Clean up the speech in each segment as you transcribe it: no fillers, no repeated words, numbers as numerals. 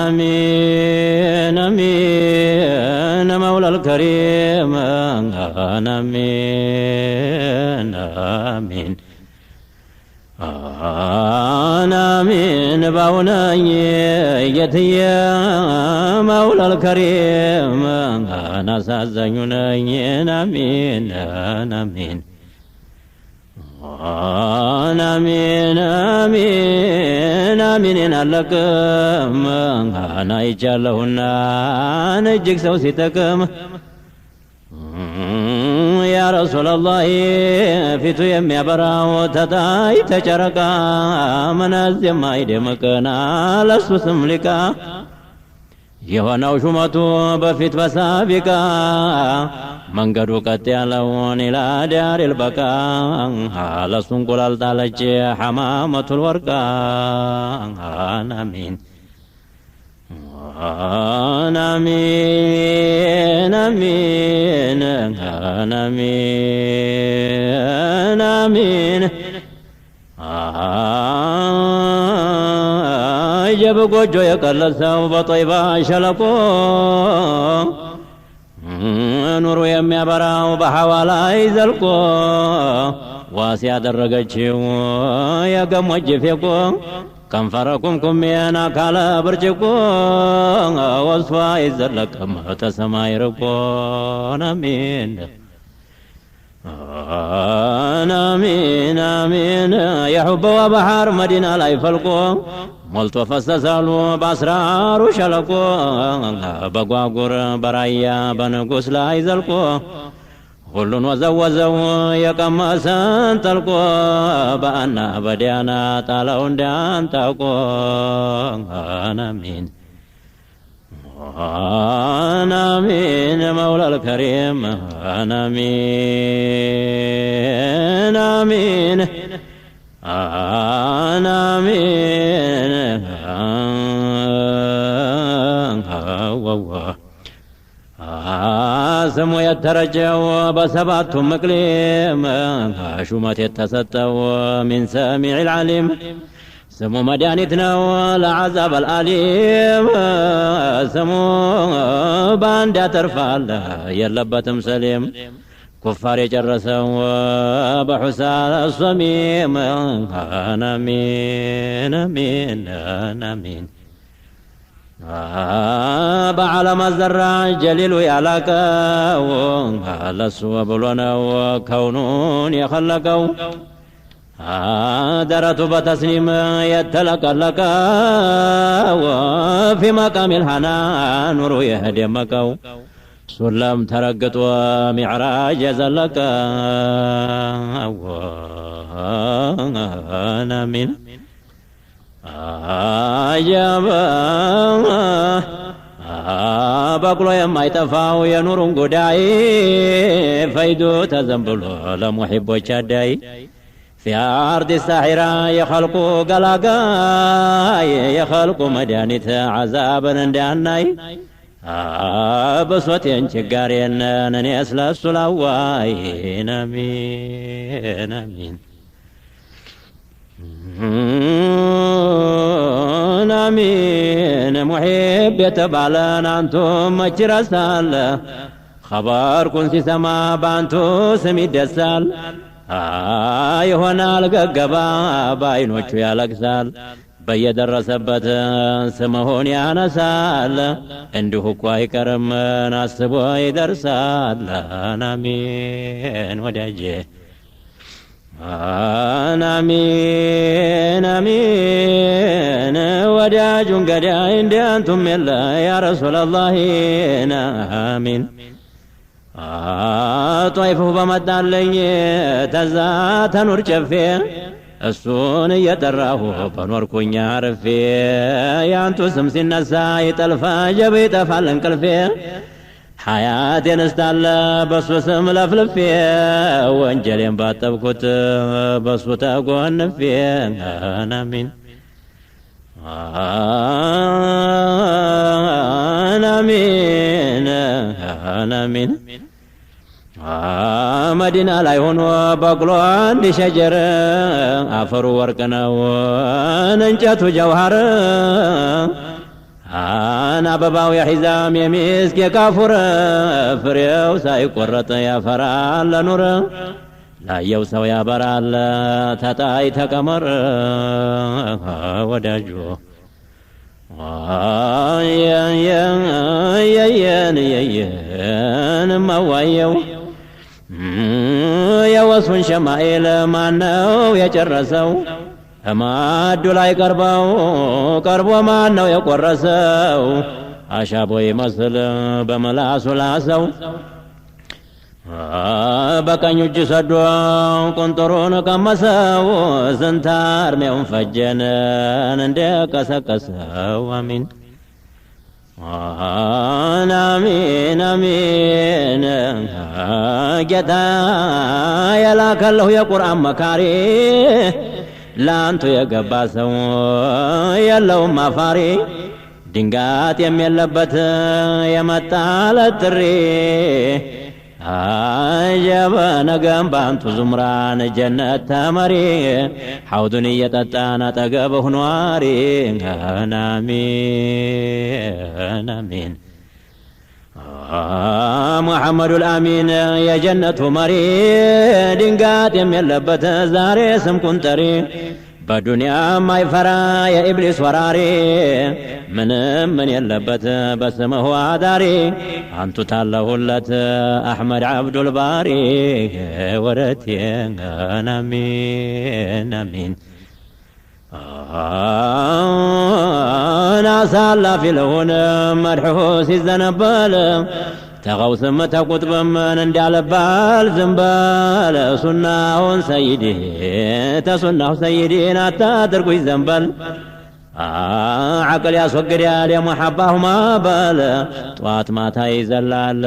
آمين آمين مولى الكريم آمين آمين آمين باوني يتي مولى الكريم أنا سازني آمين آمين آمين آمين آمين لك أنا يجعلهنا نجيك سوسيتكم يا رسول الله فيتو يمي براو تتاي تشركا من الزما يدمكنا لسو سملكا የሆነው ሹመቱ በፊት በሳቢቃ መንገዱ ቀጥ ያለውን ኢላ ዳሪል በቃ ለሱ እንቁላል ጣለች ሐማመቱል ወርቃ አሚን አሚን አሚን አሚን አሚን የበጎጆ የቀለሰው በጦይባ ሸለቆ ኑሩ የሚያበራው በሐዋ ላይ ዘልቆ ዋስ ያደረገችው የገሞጅ ፌቆ ከንፈረኩም ኩሜና ካለ ብርጭቆ ወስፋ ይዘለቅም ተሰማይ ርቆ አሚን آمين آمين يا حب وبحر مدينة لا يفلقو ملتو فسسالو باسرار وشلقو بقواقر برايا بنقوس لا يزلقو كلن وزوزو يكمسان تلقو بأنا بديانا تالون دان تلقو آمين آمين مولى الكريم آمين آمين آمين ስሙ የተረጀው በሰባቱ መቅሌም ሹመት የተሰጠው ሚን ሰሚዕ ልዓሊም ስሙ መድኃኒት ነው ለዓዛብ አልአሊም ስሙ በአንድ ያተርፋል የለበትም ሰሊም ኩፋር የጨረሰው በሑሳ ሰሚም አሚን አሚን አሚን በዓለም አዘራጭ ጀሊሉ ያላቀው ለሱ ብሎ ነው ከውኑን የኸለቀው درت بتسليم يتلقلق في مقام الحنان نور يهدي مكو سلم ترقت ومعراج زلق أنا من عجب بقلو يما يتفاو ينور قداي فيدو تزنبلو لمحب وشداي في أرض الساحرة يخلقوا قلقاي يخلقوا مدانيت عذابا انداناي بصوتين شقارين نني أسلا السلاواي آمين آمين آمين محب يتبعلن أنتم مجرسال خبر كنسي سما بانتو سمي دسال ይሆናል ገገባ በዓይኖቹ ያለቅሳል በየደረሰበት ስምሆን ያነሳል እንዲሁ እኮ አይቀርም አስቦ ይደርሳል አሚን ወዳጄ አሚን አሚን ወዳጁን ገዳይ እንዲያንቱም የለ ያ ረሱላላህ አሚን ጧይፉ በመጣለኝ ተዛ ተኑር ጨፌ እሱን እየጠራሁ በኖርኩኛ አርፌ ያንቱ ስም ሲነሳ ይጠልፋ ጀብ ይጠፋል እንቅልፌ ሐያቴን እስታለ በሱ ስም ለፍልፌ ወንጀሌን ባጠብኩት በሱ ተጎንፌ አሚን آمين آمين መዲና ላይ ሆኖ በቅሎ አንድ ሸጀር አፈሩ ወርቅ ነው እንጨቱ ጀውሃር አበባው የሒዛም የሚስክ የካፉር ፍሬው ሳይቆረጥ ያፈራል ለኑር ላየው ሰው ያበራል ተጣይ ተቀመር ወዳጆ የየን ማዋየው የወሱን ሸማኤል ማነው የጨረሰው ማዱ ላይ ቀርቦ ማነው የቆረሰው አሻቦ ይመስል በመላሱ ላሰው በቀኝ እጅ ሰዶ ቁንጥሩን ቀመሰው ስንት አርሜውን ፈጀንን እንደቀሰቀሰው አሚን አሚን አሚን ጌታ የላከለሁ የቁርአን መካሪ ላንቱ የገባ ሰው የለውም አፋሪ ድንጋት የሚለበት የመጣለት ጥሪ አጀበ ነገም ባንቱ ዙምራን ጀነት ተመሪ ሐውዱን እየጠጣን አጠገብህ ኗሪ አሚን አሚን ሙሐመዱል አሚን የጀነቱ መሪ ድንጋት የሚለበት ዛሬ ስምኩን ጠሪ በዱንያ ማይፈራ የኢብሊስ ወራሪ ምንም ምን የለበት በስምህ አዳሪ አንቱ ታለሁለት አሕመድ አብዱል ባሪ ወረቴ አሚን አሚን ናሳላፊ ለሆነ መድሕሁ ሲዘነበል ተኸውስም ተቁጥብም እንዳለባል ዝንበል ሱናውን ሰይዲ ተሱናሁ ሰይዲን አታድርጉኝ ዘንበል ዓቅል ያስወግዳል የሙሐባሁ ማበል ጠዋት ማታ ይዘላል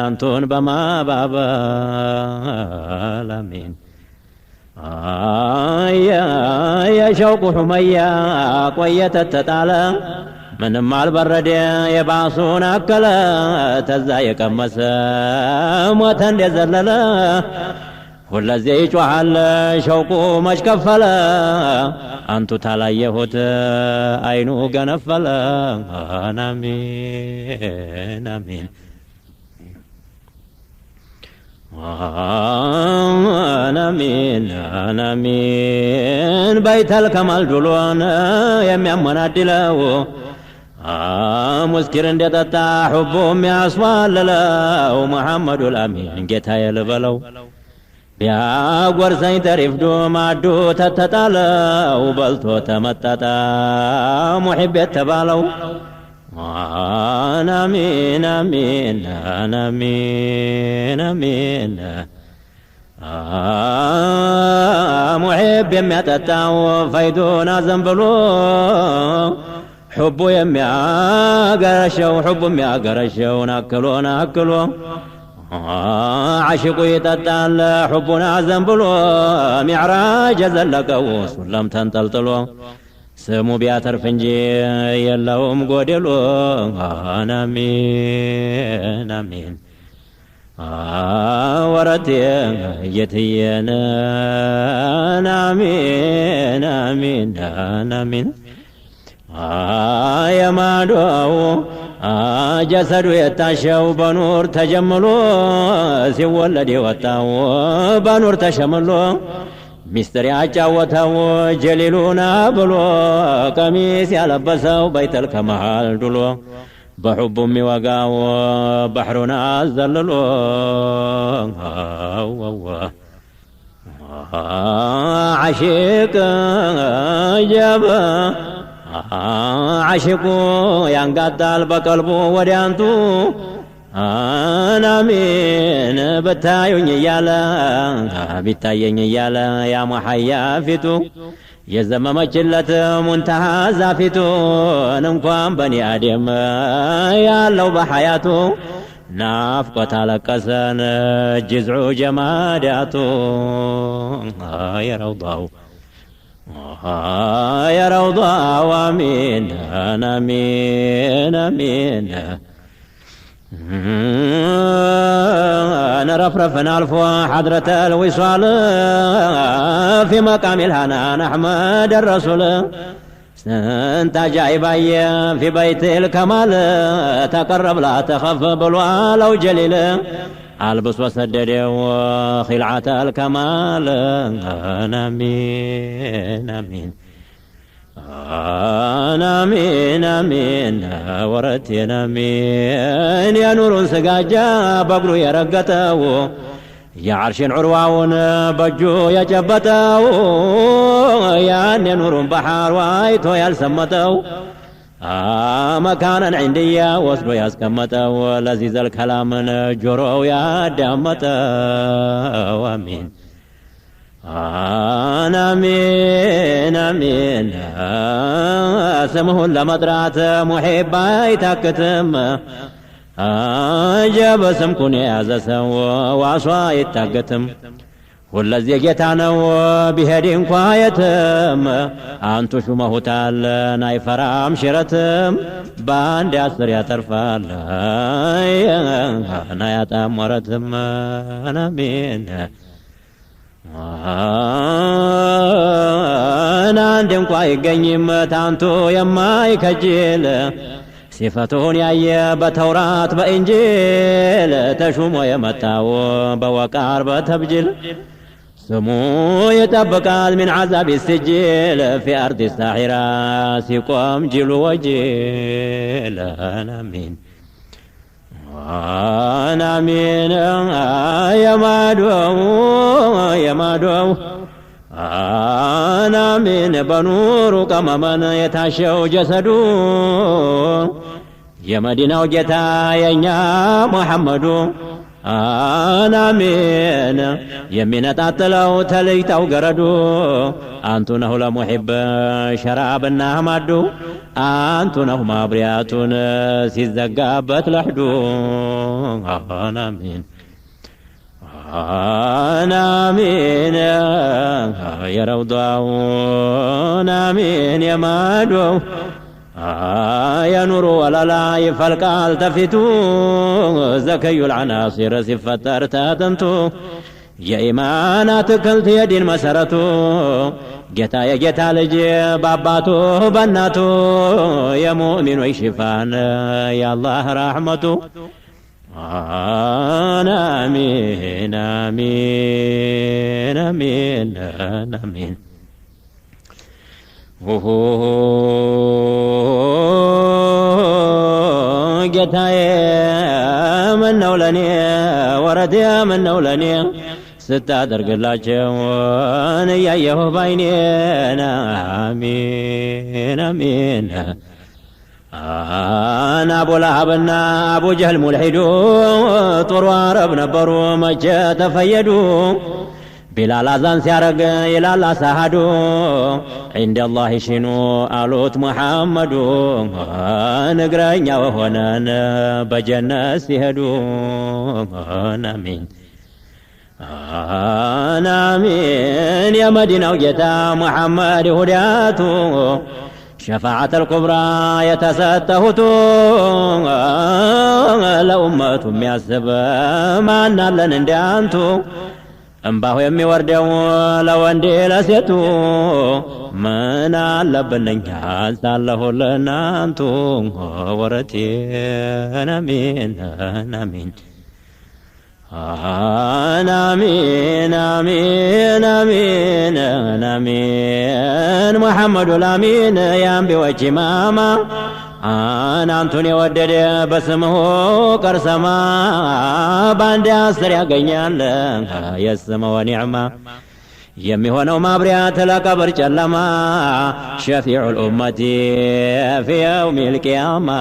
አንቱን በማባበል አሚን የሸውቁ ሑመያ ቆየተ ተጣለ ምንም አልበረደ የባሱን አከለ ተዛ የቀመሰ ሞተ እንደዘለለ ሁለዜ ይጮሃል ሸውቁ መች ከፈለ አንቱ ታላየሁት አይኑ ገነፈለ አሚን አሚን አሚን አሚን በይተል ከማል ዱሎን የሚያመናድለው ሙስኪር እንደጠጣ ሑቡ የሚያስዋልለው ሙሐመዱል አሚን ጌታዬ ልበለው ቢያጎርሰኝ ተሪፍዶ ማዱ ተተጣለው በልቶ ተመጠጠ ሙሒብ የተባለው አሚን አሚን አሚን አሚን ሙሒብ የሚያጠጣው ፈይዱን አዘንብሎ ሑቡ የሚያገረሸው ናክሎን አክሎ ዓሽቁ ይጠጣል ሑቡን አዘንብሎ ሚዕራጅ የዘለቀው ሱለም ተንጠልጥሎ ስሙ ቢያተርፍ እንጂ የለውም ጎደሎ አሚን አሚን ወረቴ እየትየን አሚን አሚን አሚን የማዶው ጀሰዱ የታሸው በኑር ተጀምሎ ሲወለድ የወጣው በኑር ተሸምሎ ሚስጥር ያጫወተው ጀሊሉና ብሎ ቀሚስ ያለበሰው በይተል ከመሃል ዱሎ በሑቡ የሚወጋው ባሕሩን አዘልሎ ዓሺቅ ጀበ ዓሽቁ ያንጋጣል በቀልቡ ወዲያንቱ አሚን ብታዩኝ እያለ ቢታየኝ እያለ ያ ሙሐያ ፊቱ የዘመመችለት ሙንተሃ ዛፊቱን እንኳን በኒ አደም ያለው በሐያቱ ናፍቆት አለቀሰን ጅዝዑ ጀማዳቱ የረውዳው የረውዳው አሚን አሚን አሚን نرفرف الفو حضرة الوصال في مقام الهنان أحمد الرسول انت جايباي في بيت الكمال تقرب لا تخف بلوى لو جليل البس وسدد وخلعة الكمال آمين آمين آمين آمين ورتين آمين يا نور سقاجا بقلو يرقته يا عرش عرواون بجو يا جبته يا نور بحر وايتو يا السمته مكانا عندي وصلو يا سكمته لذيذ الكلام جرو يا دمته آمين آمين آمين سمه لمدرات محبا يتكتم جاب سمكن يا زسو وعصا يتكتم والذي جتانو بهدين قايتم أنتو شمه تال نايفرام شرتم باند أسر يا ترفال نايات أمرتم آمين أنا عندهم قاي قنيم تانتو يما يكجيل صفتون يا بتوراة بإنجيل تشوم ويمتاو بوقار بتبجيل سمو يتبقى من عذاب السجيل في أرض الساحرة سيقوم جيل وجيل آمين آمين يا مادو يا مادو آمين بنور كما من يتعشو جسدو يا مدينة وجتا يا محمدو آمين يمين تاتلو تليتو قردو أنتو نهو لمحب شرابنا مادو أنتو نهو مابرياتون سيزقابت لحدو آمين آمين يا روضاو آمين يا مادو يا نور ولا لا يفلق التفتو زكي العناصر صفة ارتادنتو يا إيمانات كلت يدين مسرتو جتا يا جتا لجي باباتو بناتو يا مؤمن ويشفان يا الله رحمته آمين آمين آمين آمين جتاي من نولني وردي من نولني ستا درق الله يا يهو باينين آمين آمين أنا أبو لهبنا أبو جهل ملحدو طور عرب نبرو مجة تفيدو بلال أذان سيارق إلى الله سهدو عند الله شنو ألوت محمدو نقرأنيا وهنا بجنة سيهدو آمين آمين يا مدينة وجتا محمد هداتو شفاعة الكبرى يتستهتو لأمة مياسب ما نالن اندانتو انباهو يمي وردو لو اندي لسيتو من اللبن نجال ساله لنانتو ورتي آمين آمين آمين آمين آمين آمين محمد الأمين يا أنبي وجه ماما أنا أنتوني ودد بسمه كرسما باندي أسر يا قيان يسمى ونعمة يمي هونو مابريات لكبر جلما شفيع الأمة في يوم القيامة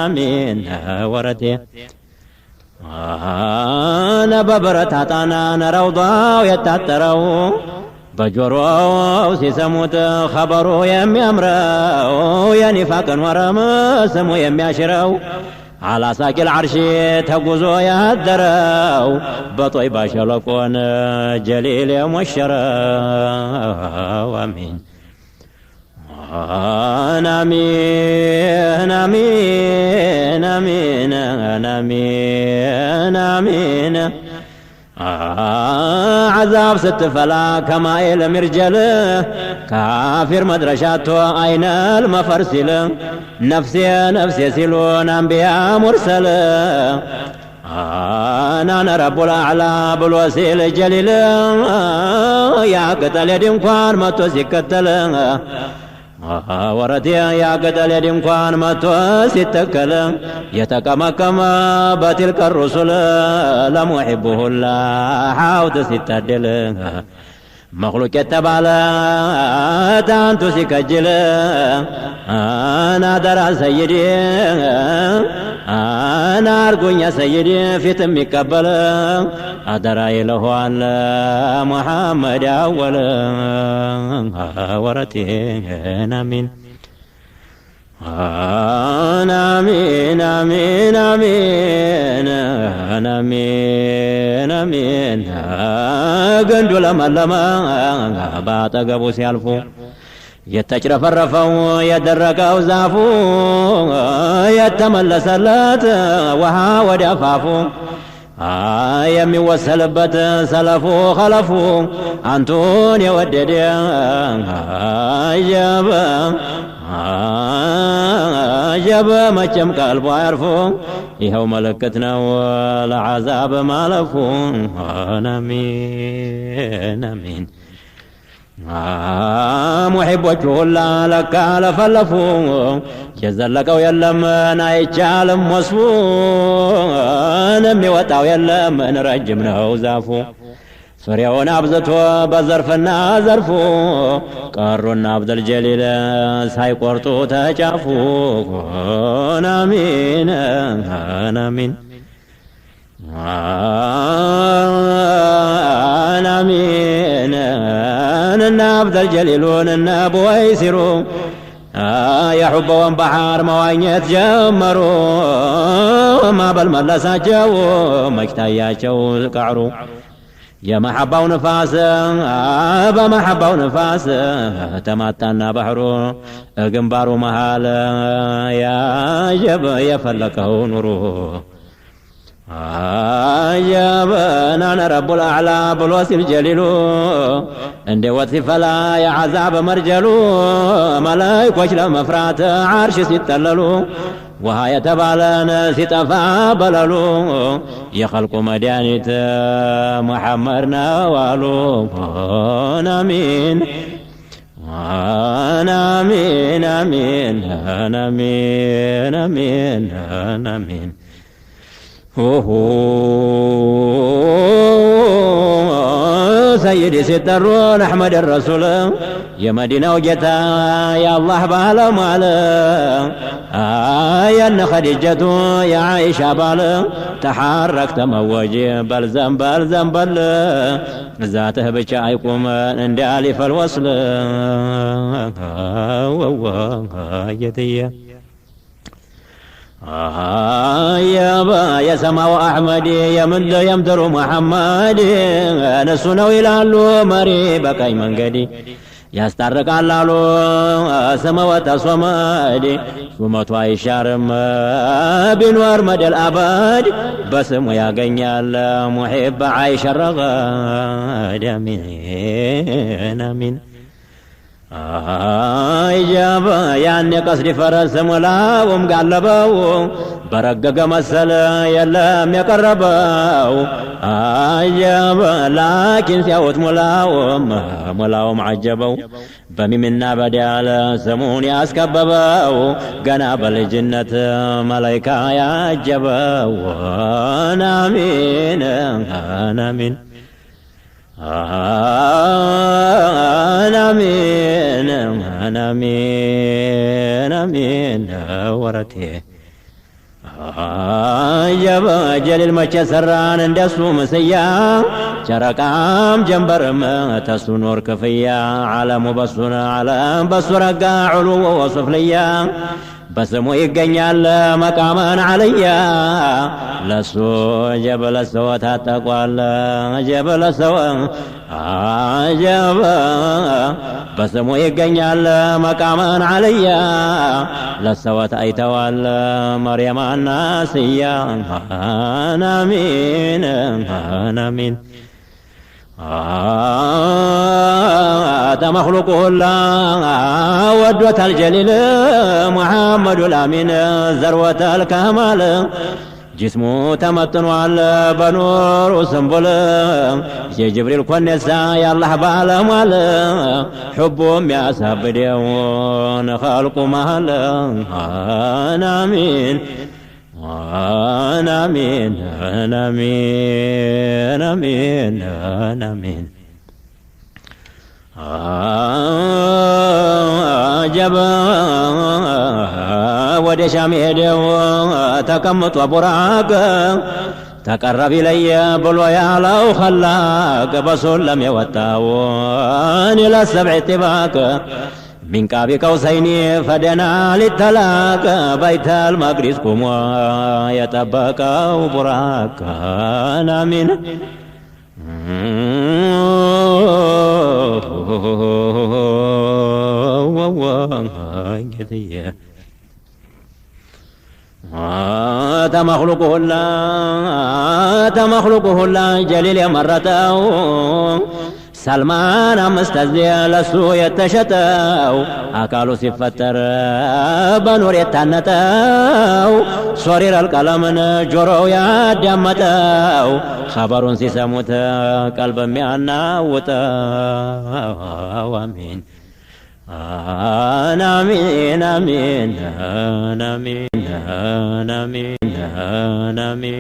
آمين ورتي أنا ببرتاتانا نروضا ويتاترو بجورو سيسموت خبرو يمي أمرو يا نفاق ورم سمو يمي أشرو على ساق العرش تقوزو يهدرو بطيبا شلقون جليل مشرو آمين آمين آمين آمين آمين عذاب ستفلا كمائل مرجل كافر مدرشاته أين المفرسل نفسي نفسي سلون أنبياء مرسل أنا رب الأعلى بالوسيل الجليل يا قتل يدين كوان ما تسكتل ورتي يا قتل يدين كوان ما تسكتل يتكمكم بتلك الرسل لم يحبه الله حاوت ستدل مخلوق يتبالا تانتو سيكجل أنا درا سيدي أنا أرجون يا سيدي في تمي قبل أدرا إله على محمد أول ورتي آمين آمين آمين آمين آمين آمين قندو لما باطقبو سيالفو يتجرفرفو يدرقو زافو يتملسلت وها ودفافو የሚወሰልበት ሰለፉ ኸለፉ አንቱን የወደደ አጀበ መቼም ቀልቡ አያርፉ ይኸው ምልክት ነው ለዓዛብ ማለፉ አሚን አሚን ሙሒቦቹ ሁላ ለካ ለፈለፉ የዘለቀው የለም አይቻልም ወስፉ የሚወጣው የለም ረጅም ነው ዛፉ ፍሬውን አብዝቶ በዘርፍና ዘርፉ ቀሩና አብደል ጀሊል ሳይቆርጡ ተጫፉ አሚን አሚን አሚን እና አብደል ጀሊሉን እና ቦይሲሩ የሑበውን ባህር መዋኘት ጀመሩ ማዕበል መለሳቸው መችታያቸው ቀዕሩ የመሐባው ንፋስ በመሐባው ንፋስ ተማታና ባህሩ ግንባሩ መሃል ያጀበ የፈለቀው ኑሩ አጀበን አነ ረቡል አዕላ ብልወሲል ጀሊሉ እንደ ወጥ ሲፈላ የዓዛብ መርጀሉ መላይኮች ለመፍራት ዓርሽ ሲጠለሉ ውሃ የተባለን ሲጠፋ በለሉ የኸልቁ መድኃኒት ሙሐመድ ነው አሉ አሚን አሚን አሚን አሚን አሚን አሚን سيدي سترون أحمد الرسول يا مدينة وجتا يا الله بالمال يا خديجة يا عائشة بال تحرك تموجي بلزم بلزم بل ذاته بشايكم عند ألف الوصل يتيه يا سماو أحمد يا من يمدر محمد نسونو يلالو مري بكاي منقدي يسترق اللالو سماوات صمد ثمت ويشارم بنور مدى الأبد بسم يا غنيال محب عايش الرغد آمين آمين جابا يعني قصدي فرس ملاوم قلبو برقق مسل يلم يقربو جابا لكن سيوت ملاوم عجبو بممنا بدال سمون ياسكببو قناب الجنة ملايكا يعجبو آمين آمين آمين آمين آمين ورتي جب جليل مچ سران اندسو مسيا ጨረቃም ጀንበርም ተሱ ኑር ክፍያ ዓለሙ በሱና ዓለም በሱ ረጋ ዑሉ ወሱፍልያ በስሙ ይገኛል መቃመን ዓለያ ለሱ ጀበለ ሰው ታጠቋል ጀበለ ሰው አጀበ በስሙ ይገኛል መቃመን ዓለያ ለሰወት አይተዋል መርየም አናስያ አናሚን አናሚን تمخلقه الله ودوة الجليل محمد الأمين ذروة الكمال جسمه تمتن على بنور وسنبل جبريل كنسا يا الله بالمال حبهم يا سابدون خلق مهل آمين آمين آمين آمين آمين جب ወደ ሻም ሄደው ተቀምጦ ቡራቅ ተቀረብ ኢለየ ብሎ ያለው ኸላቅ በሱለም የወጣውን ኢላ ሰብዕ ጥባቅ من قاب قوسين فدنا للتلاق بيت المقدس قم يتبقى براك آمين تمخلقه الله جليل يمرته سلمان مستزي لسو يتشتاو أكالو سفتر بنور يتنتاو صرير القلم جرو يدمتاو خبر سيسموت قلب ميانا وتاو آمين آمين آمين آمين آمين آمين